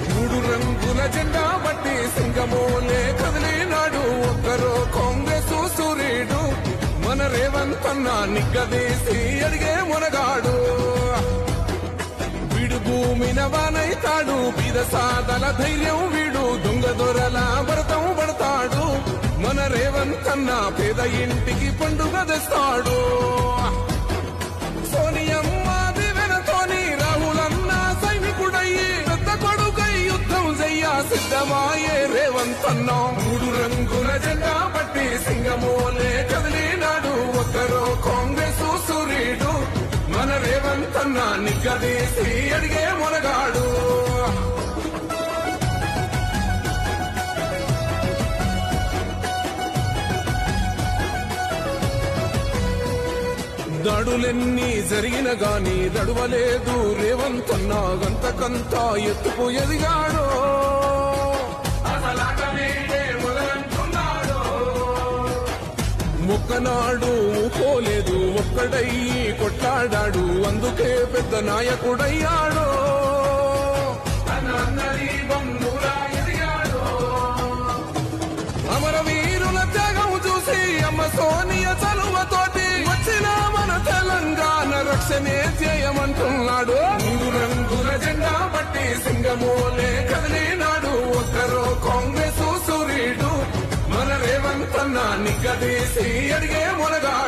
మూడు రంగుల జెండా బట్టి సింగమోలే కదిలినాడు ఒక్కరో కాంగ్రెస్ సూర్యుడు మన రేవంత్ అన్న నిగ్గదీసి అడిగే మునగాడు వీడు భూమిన వానైతాడు బీద సాదల ధైర్యం వీడు దొంగ దొరల భరతం పడతాడు మన రేవంత్ అన్న పేద ఇంటికి పండుగ తెస్తాడు సోనియమ్మ దివెనతోని రాహులన్న సైనికుడయ్యి పెద్ద కొడుకై యుద్ధం చెయ్య సిద్ధమాయే రేవంత్ అన్న మూడు రంగుల జెండా పట్టి సింగమోలే కదిలినాడు ఒక్కరో కాంగ్రెస్ సూర్యుడు మన రేవంత్ అన్న నిగ్గదీసి అడిగే మునగాడు దాడులెన్ని జరిగిన గాని దడువలేదు రేవంత్ అన్న గంతకంతా ఎత్తుకు ఎదిగాడు ఒక్కనాడు పోలేదు ఒక్కడయ్యి కొట్లాడాడు అందుకే పెద్ద నాయకుడయ్యాడు అమరవీరుల త్యాగం చూసి అమ్మ సోనియ చలువతోటి వచ్చిన మన తెలంగాణ రక్షణే చేయమంటున్నాడు మూడు రంగుల జెండా బట్టి సింగమోలే కదిలినాడు ఒక్కరో కాంగ్రెస్ సూర్యుడు మన రేవంత్ అన్న నిగ్గదీసి అడిగే మునగాడు